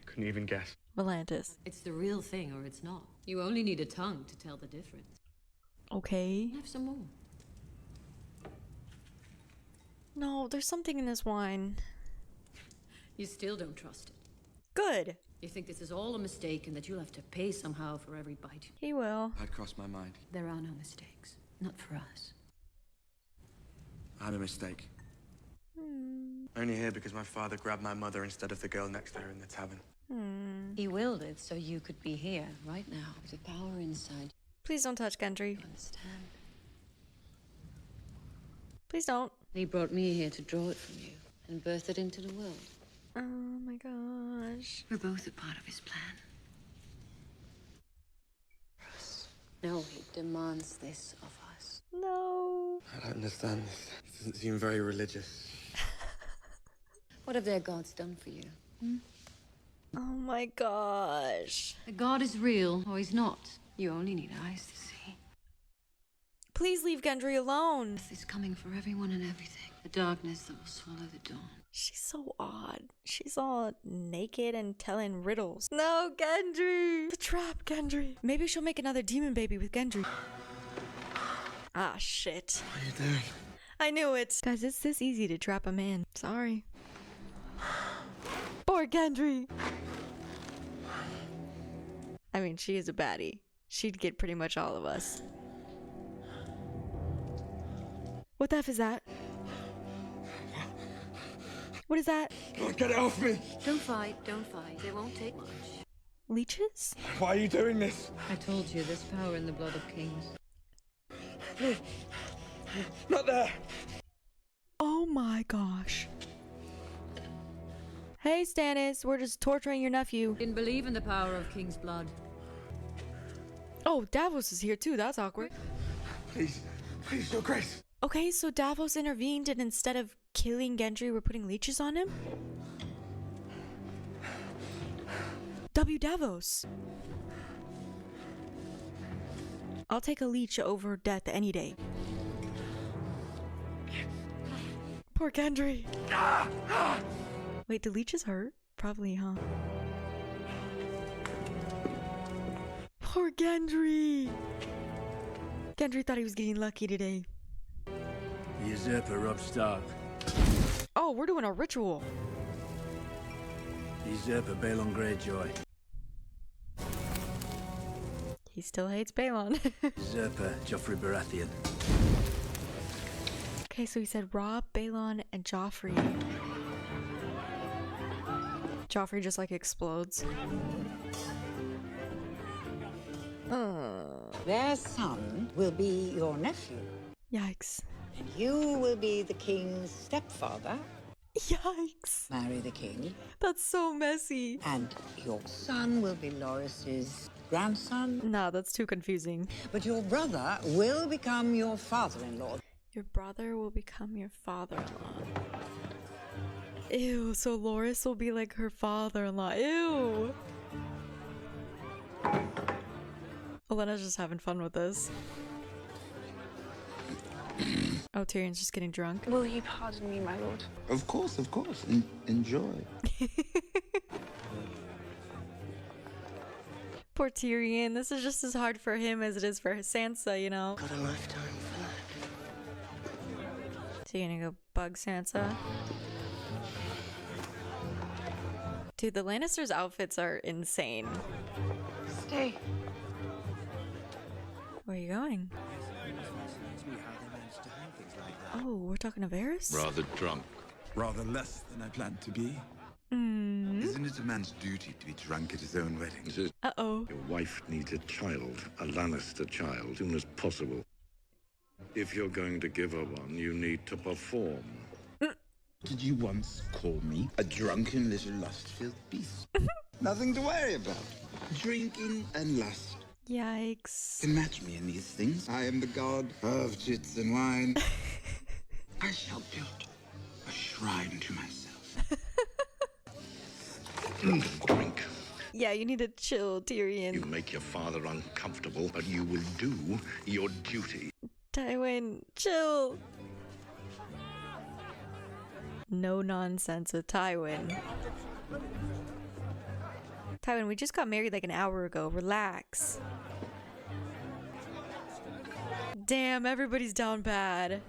Couldn't even guess. Volantis. It's the real thing or it's not. You only need a tongue to tell the difference. Okay. Have some more. No, there's something in this wine. You still don't trust it. Good. You think this is all a mistake and that you'll have to pay somehow for every bite. He will. That crossed my mind. There are no mistakes. Not for us. I'm a mistake. Hmm. Only here because my father grabbed my mother instead of the girl next to her in the tavern. He willed it so you could be here right now. There's a power inside. Please don't touch Gendry. You understand? Please don't. He brought me here to draw it from you and birth it into the world. Oh my gosh. We're both a part of his plan. No, he demands this of us. No. I don't understand this. It doesn't seem very religious. What have their gods done for you? Oh my gosh. The god is real, or he's not. You only need eyes to see. Please leave Gendry alone. Death is coming for everyone and everything. The darkness that will swallow the dawn. She's so odd. She's all naked and telling riddles. No, Gendry! The trap, Gendry. Maybe she'll make another demon baby with Gendry. Ah, shit. What are you doing? I knew it. Guys, it's this easy to trap a man. Sorry. Poor Gendry. I mean, she is a baddie. She'd get pretty much all of us. What the F is that? What is that? Get it off me! Don't fight, don't fight. They won't take much. Leeches? Why are you doing this? I told you there's power in the blood of kings. Not there! Oh my gosh. Hey, Stannis, we're just torturing your nephew. Didn't believe in the power of king's blood. Oh, Davos is here too. That's awkward. Please, Your Grace. Okay, so Davos intervened and instead of killing Gendry, we're putting leeches on him? W. Davos. I'll take a leech over death any day. Poor Gendry. Wait, do leeches hurt? Probably, huh? Poor Gendry. Gendry thought he was getting lucky today. The usurper Robb Stark. Oh, we're doing a ritual. The usurper Balon Greyjoy. He still hates Balon. Usurper Joffrey Baratheon. Okay, so he said Robb, Balon, and Joffrey. Joffrey just like explodes. Their son will be your nephew. Yikes. And you will be the king's stepfather. Yikes. Marry the king. That's so messy. And your son will be Loras's grandson. No, that's too confusing. But your brother will become your father-in-law. Your brother will become your father-in-law. Ew, so Loris will be like her father-in-law. Ew. Olenna's just having fun with this. Oh, Tyrion's just getting drunk. Will you pardon me, my lord? Of course, of course. Enjoy. Poor Tyrion. This is just as hard for him as it is for Sansa, you know? Got a lifetime for that. So you're gonna go bug Sansa? Dude, the Lannisters' outfits are insane. Stay. Where are you going? Oh, we're talking to Varys? Rather drunk. Rather less than I planned to be. Isn't it a man's duty to be drunk at his own wedding? Uh-oh. Your wife needs a child, a Lannister child, as soon as possible. If you're going to give her one, you need to perform. Did you once call me a drunken little lust-filled beast? Nothing to worry about. Drinking and lust. Yikes. Can match me in these things. I am the god of tits and wine. I shall build a shrine to myself. Drink. Yeah, you need to chill, Tyrion. You make your father uncomfortable, but you will do your duty. Tywin, chill. No nonsense with Tywin. Tywin, we just got married like an hour ago. Relax. Damn, everybody's down bad.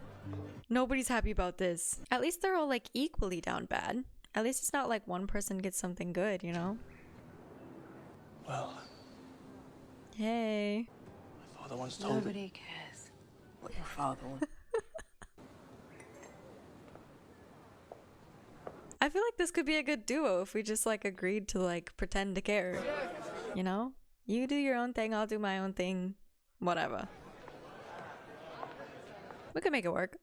Nobody's happy about this. At least they're all like equally down bad. At least it's not like one person gets something good, you know? Well, Hey. my father once told me. Nobody cares what your father wants. I feel like this could be a good duo if we just like agreed to like pretend to care. You know? You do your own thing, I'll do my own thing. Whatever. We could make it work.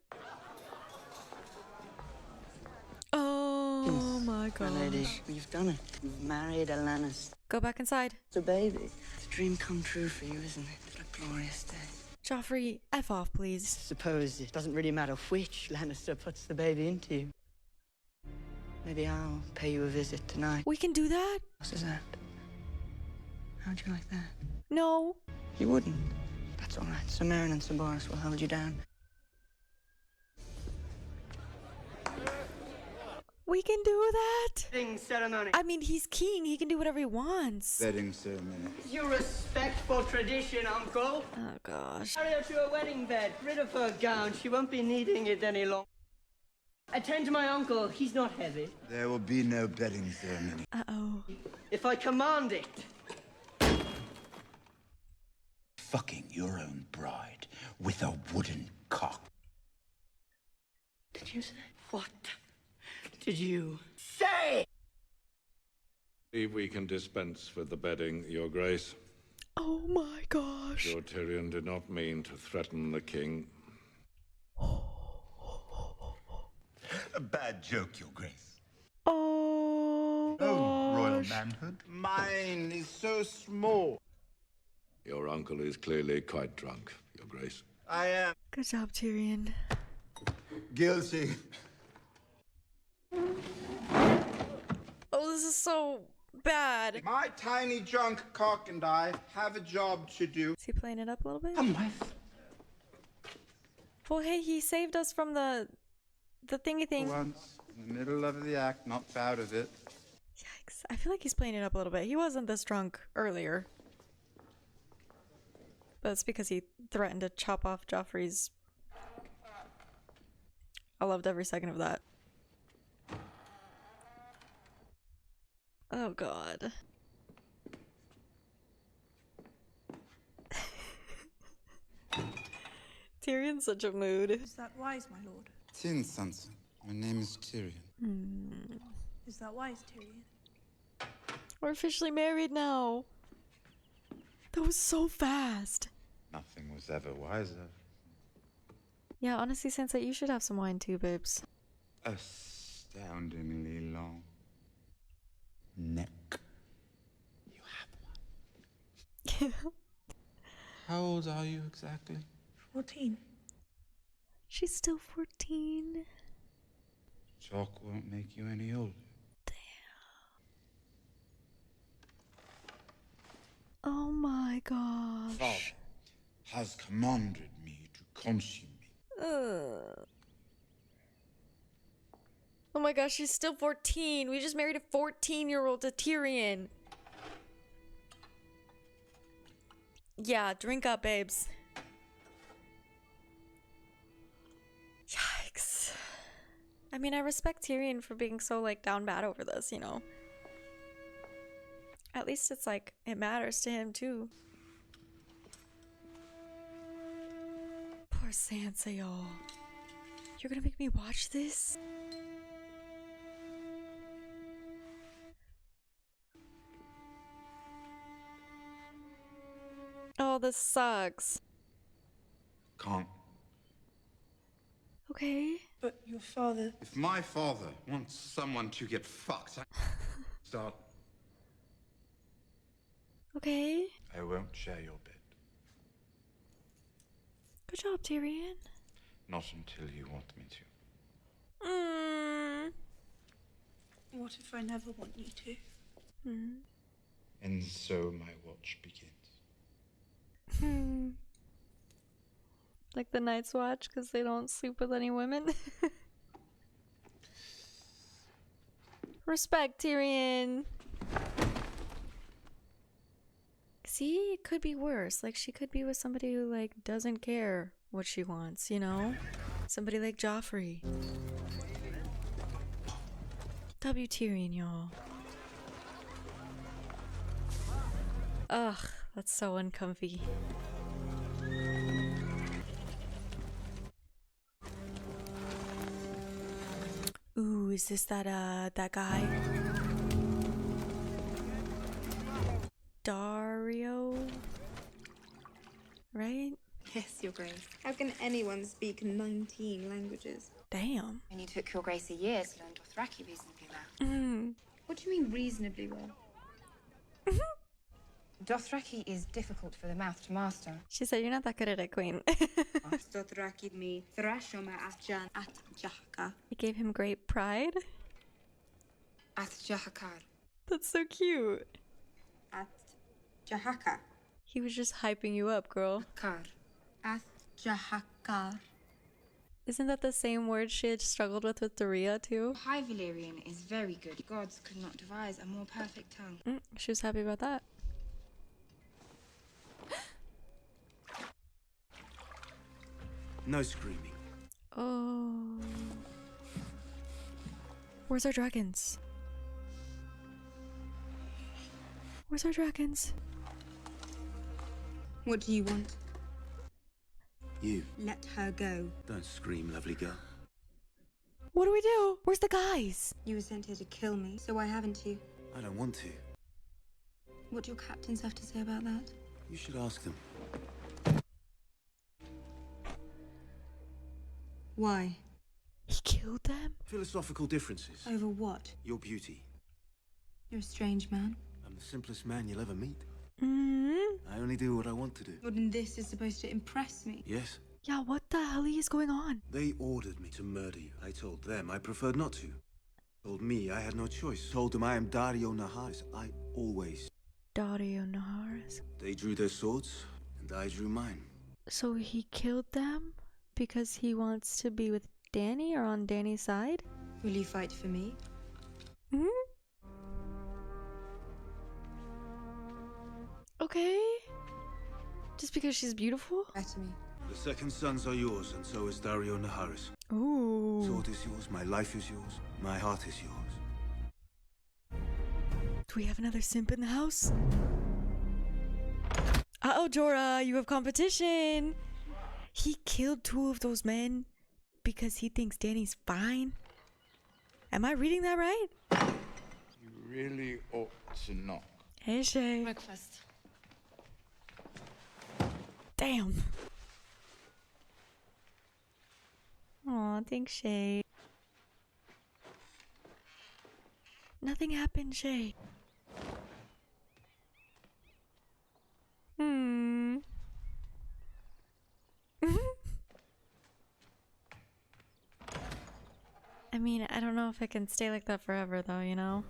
Oh my god. My lady, you've done it. You've married a Lannister. Go back inside. It's a baby. It's a dream come true for you, isn't it? What a glorious day. Joffrey, F off, please. Suppose it doesn't really matter which Lannister puts the baby into you. Maybe I'll pay you a visit tonight. We can do that? What is that? How'd you like that? No. You wouldn't. That's all right. Sir Meryn and Sir Boris will hold you down. We can do that. Wedding ceremony. I mean, he's king. He can do whatever he wants. Wedding ceremony. You respect for tradition, Uncle. Oh, gosh. Carry her to a wedding bed. Rid of her gown. She won't be needing it any longer. Attend to my uncle. He's not heavy. There will be no wedding ceremony. Uh-oh. If I command it. Fucking your own bride with a wooden cock. Did you say? What did you say? If we can dispense with the bedding, Your Grace. Oh my gosh. Lord Tyrion did not mean to threaten the king. A bad joke, Your Grace. Oh, Oh, royal gosh. manhood. Mine is so small. Your uncle is clearly quite drunk, Your Grace. I am Good job, Tyrion. guilty. Oh, this is so bad. My tiny drunk cock and I have a job to do. Is he playing it up a little bit? Come with. Well, hey, he saved us from the thingy thing. Once, in the middle of the act, not proud of it. Yikes. I feel like he's playing it up a little bit. He wasn't this drunk earlier. But it's because he threatened to chop off Joffrey's... I loved every second of that. Oh god. Tyrion's such a mood. Is that wise, my lord? Tin Sansa. My name is Tyrion. Is that wise, Tyrion? We're officially married now. That was so fast. Nothing was ever wiser. Yeah, honestly, Sansa, you should have some wine too, babes. Astoundingly long neck. You have one. How old are you exactly? 14. She's still 14. Talk won't make you any older. Oh my gosh. Father has commanded me to consummate. Ugh. Oh my gosh, she's still 14. We just married a 14-year-old to Tyrion. Yeah, drink up, babes. Yikes. I mean, I respect Tyrion for being so, like, down bad over this, you know? At least it's like, it matters to him, too. Poor Sansa, y'all. You're gonna make me watch this? Oh, this sucks. Can't. Okay. But your father... If my father wants someone to get fucked, I start. Okay. I won't share your bed. Good job, Tyrion. Not until you want me to. What if I never want you to? And so my watch begins. Like the Night's Watch because they don't sleep with any women. Respect, Tyrion. See, it could be worse. Like, she could be with somebody who, like, doesn't care what she wants, you know? Somebody like Joffrey. W Tyrion, y'all. Ugh, that's so uncomfy. Ooh, is this that guy? Dario? Right? Yes, Your Grace. How can anyone speak 19 languages? Damn. And you took Your Grace a year to learn Dothraki reasonably well. What do you mean reasonably well? Dothraki is difficult for the mouth to master. She said you're not that good at it, Queen. Dothraki me thrashoma atjan at jahka. It gave him great pride. At jahakar. That's so cute. At jahaka. He was just hyping you up, girl. Kar. At jahakar. Isn't that the same word she had struggled with Doria too? High Valyrian is very good. Gods could not devise a more perfect tongue. She was happy about that. No screaming. Oh. Where's our dragons? Where's our dragons? What do you want? You. Let her go. Don't scream, lovely girl. What do we do? Where's the guys? You were sent here to kill me, so why haven't you? I don't want to. What do your captains have to say about that? You should ask them. Why? He killed them? Philosophical differences. Over what? Your beauty. You're a strange man. I'm the simplest man you'll ever meet. Mm-hmm. I only do what I want to do. Well, then this is supposed to impress me. Yes? Yeah, what the hell is going on? They ordered me to murder you. I told them I preferred not to. Told me I had no choice. Told them I am Dario Naharis. I always. Dario Naharis. They drew their swords, and I drew mine. So he killed them because he wants to be with Dany or on Dany's side? Will you fight for me? Hmm? Okay. Just because she's beautiful? Better me. The second sons are yours, and so is Dario Naharis. Ooh. Sword is yours, my life is yours, my heart is yours. Do we have another simp in the house? Uh-oh, Jorah, you have competition. He killed 2 of those men because he thinks Dany's fine. Am I reading that right? You really ought to knock. Hey, Shay. Breakfast. Damn. Aw, thanks, Shay. Nothing happened, Shay. I mean, I don't know if it can stay like that forever though, you know?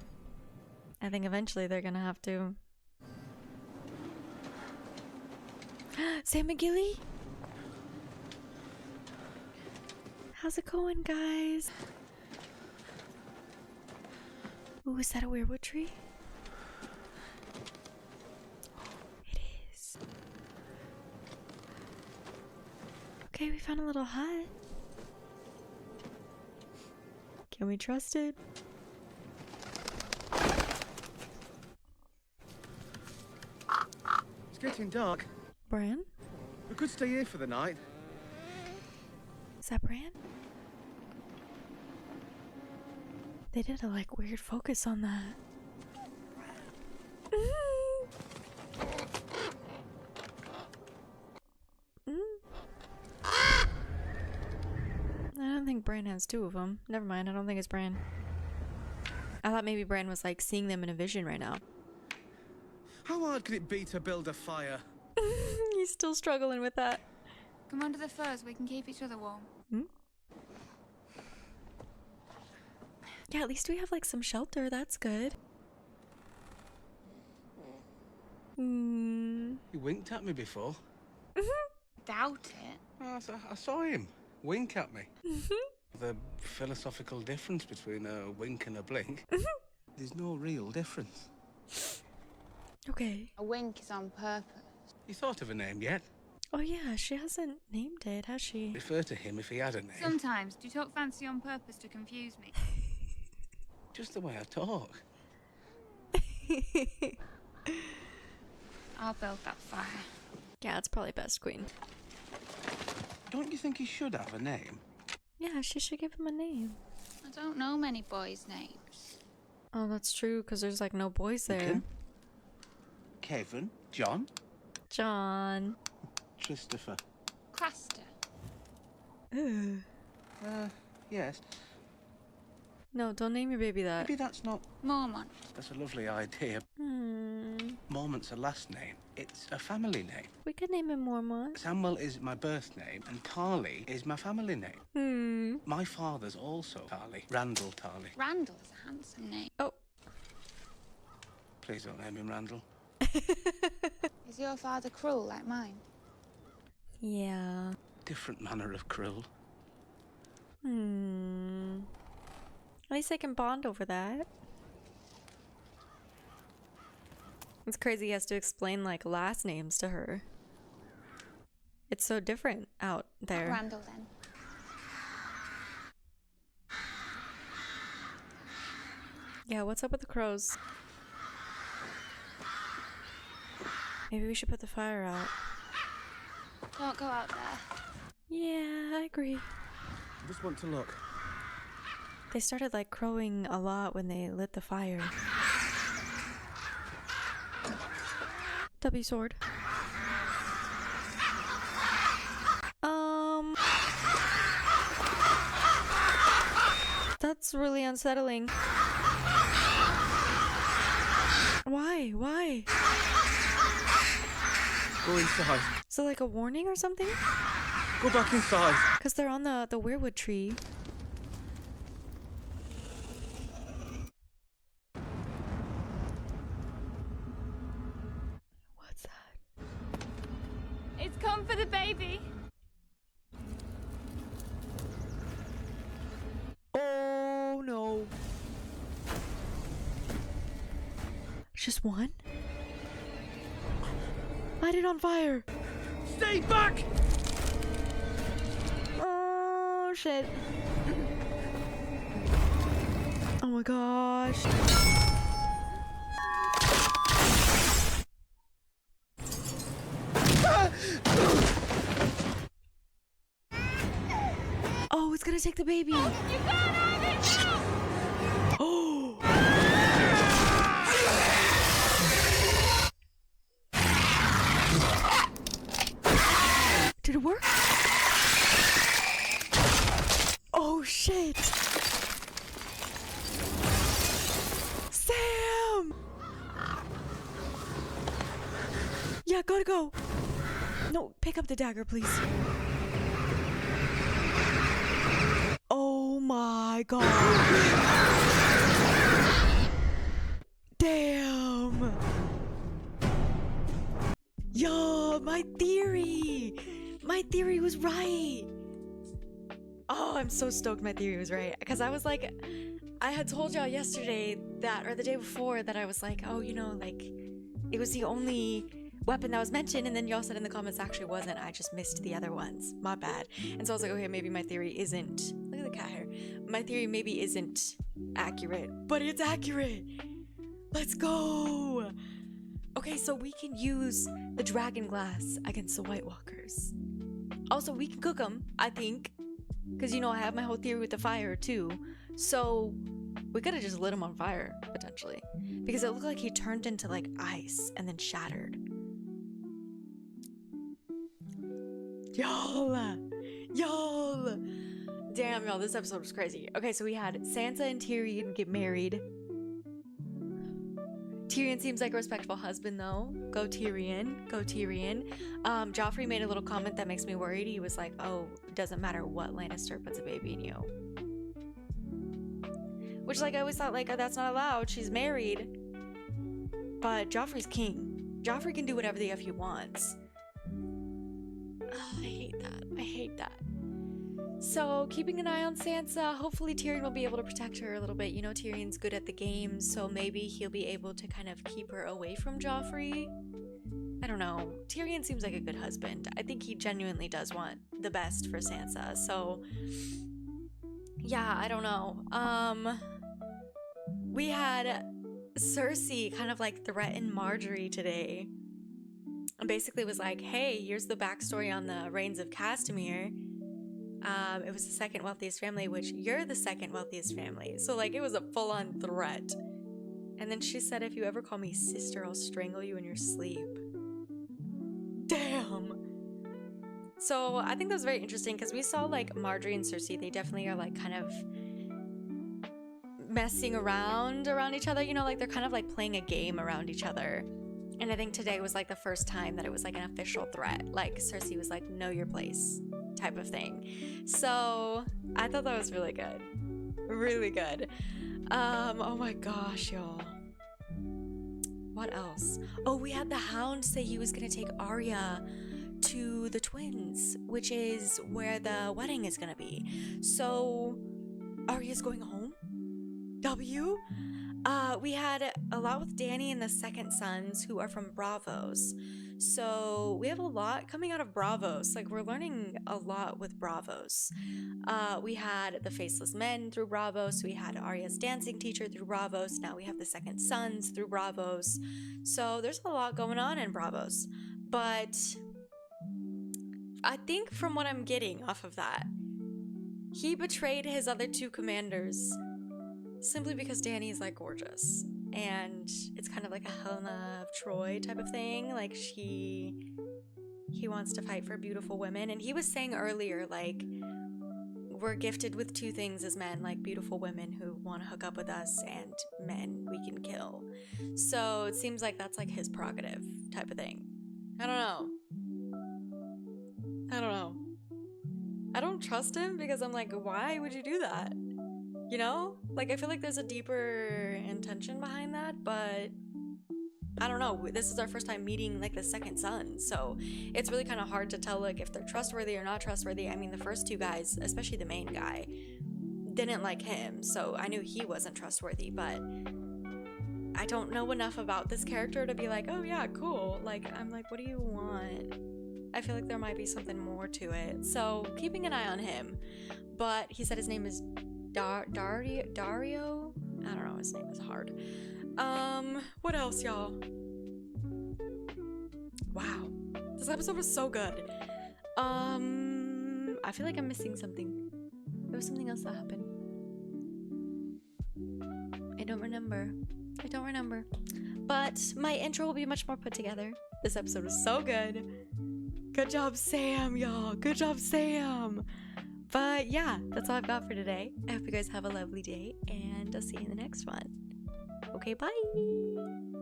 I think eventually they're gonna have to. Sam McGilly? How's it going, guys? Ooh, is that a weirwood tree? It is. Okay, we found a little hut. Can we trust it? It's getting dark. Bran? We could stay here for the night. Is that Bran? They did a like weird focus on that. I don't think Bran has two of them. Never mind, I don't think it's Bran. I thought maybe Bran was like seeing them in a vision right now. How hard could it be to build a fire? He's still struggling with that. Come under the furs, we can keep each other warm. Yeah, at least we have like some shelter, that's good. You winked at me before. Doubt it. I saw him wink at me. The philosophical difference between a wink and a blink. There's no real difference. Okay. A wink is on purpose. You thought of a name yet? Oh yeah, she hasn't named it, has she? Refer to him if he had a name. Sometimes. Do you talk fancy on purpose to confuse me? Just the way I talk. I'll build that fire. Yeah, it's probably best, Queen. Don't you think he should have a name? Yeah, she should give him a name. I don't know many boys' names. Oh, that's true, because there's like no boys there. Kim? Kevin? John? John. Christopher? Craster. Ugh. Yes. No, don't name your baby that. Maybe that's not... Mormont. That's a lovely idea. Mormont's a last name. It's a family name. We could name him Mormont. Samuel is my birth name, and Tarley is my family name. My father's also Tarley. Randall Tarley. Randall is a handsome name. Oh. Please don't name him Randall. Is your father cruel like mine? Yeah. Different manner of cruel. At least I can bond over that. It's crazy he has to explain like last names to her. It's so different out there. Randall then. Yeah, what's up with the crows? Maybe we should put the fire out. Don't go out there. Yeah, I agree. I just want to look. They started like crowing a lot when they lit the fire. W sword. That's really unsettling. Why? Why? Go inside. Is it like a warning or something? Go back inside. Because they're on the weirwood tree. What's that? It's come for the baby. Oh no. Just one? Light it on fire. Stay back! Oh shit. Oh my gosh. Oh, it's gonna take the baby. Oh. Did it work? Oh shit! Sam! Yeah, gotta go. No, pick up the dagger, please. Oh my god. Damn. Yo, my theory. My theory was right. Oh, I'm so stoked my theory was right. Because I was like, I had told y'all yesterday that, or the day before, that I was like, oh, you know, like, it was the only weapon that was mentioned, and then y'all said in the comments actually wasn't. I just missed the other ones. My bad. And so I was like, okay, maybe my theory isn't, look at the cat hair. My theory maybe isn't accurate, but it's accurate. Let's go. Okay, so we can use the dragon glass against the White Walkers. Also, we can cook them, I think. Because, you know, I have my whole theory with the fire, too. So, we could have just lit him on fire, potentially. Because it looked like he turned into, like, ice and then shattered. Y'all! Y'all! Damn, y'all, this episode was crazy. Okay, so we had Sansa and Tyrion get married. Tyrion seems like a respectful husband, though. Go Tyrion. Go Tyrion. Joffrey made a little comment that makes me worried. He was like, oh, it doesn't matter what Lannister puts a baby in you. Which, like, I always thought, like, that's not allowed. She's married. But Joffrey's king. Joffrey can do whatever the F he wants. I hate that. I hate that. So, keeping an eye on Sansa. Hopefully Tyrion will be able to protect her a little bit. You know, Tyrion's good at the game, so maybe he'll be able to kind of keep her away from Joffrey. I don't know. Tyrion seems like a good husband. I think he genuinely does want the best for Sansa. So, yeah, I don't know. We had Cersei kind of like threaten Marjorie today. And basically was like, hey, here's the backstory on the reigns of Castamere. It was the second wealthiest family, which you're the second wealthiest family. So, like, it was a full-on threat. And then she said, if you ever call me sister, I'll strangle you in your sleep. Damn! So, I think that was very interesting, because we saw, like, Marjorie and Cersei, they definitely are, like, kind of messing around each other. You know, like, they're kind of, like, playing a game around each other. And I think today was, like, the first time that it was, like, an official threat. Like, Cersei was like, know your place. Type of thing. So I thought that was really good. Really good. Oh my gosh, y'all. What else? Oh, we had the Hound say he was gonna take Arya to the twins, which is where the wedding is gonna be. So Arya's going home? W? We had a lot with Dany and the Second Sons, who are from Bravos. So we have a lot coming out of Bravos. Like, we're learning a lot with Bravos. We had the Faceless Men through Bravos. We had Arya's dancing teacher through Bravos. Now we have the Second Sons through Bravos. So there's a lot going on in Bravos. But I think from what I'm getting off of that, he betrayed his other two commanders simply because Dany is, like, gorgeous. And it's kind of like a Helena of Troy type of thing. Like, he wants to fight for beautiful women. And he was saying earlier, like, we're gifted with two things as men, like beautiful women who want to hook up with us and men we can kill. So it seems like that's, like, his prerogative type of thing. I don't know. I don't trust him because I'm like, why would you do that? You know? Like, I feel like there's a deeper intention behind that, but I don't know. This is our first time meeting, like, the Second Son, so it's really kind of hard to tell, like, if they're trustworthy or not trustworthy. I mean, the first two guys, especially the main guy, didn't like him, so I knew he wasn't trustworthy, but I don't know enough about this character to be like, oh yeah, cool. Like, I'm like, what do you want? I feel like there might be something more to it, so keeping an eye on him. But he said his name is Dario? I don't know, his name is hard. What else, y'all? Wow. This episode was so good. I feel like I'm missing something. There was something else that happened. I don't remember. But my intro will be much more put together. This episode was so good. Good job, Sam, y'all. Good job, Sam. But yeah, that's all I've got for today. I hope you guys have a lovely day, and I'll see you in the next one. Okay, bye!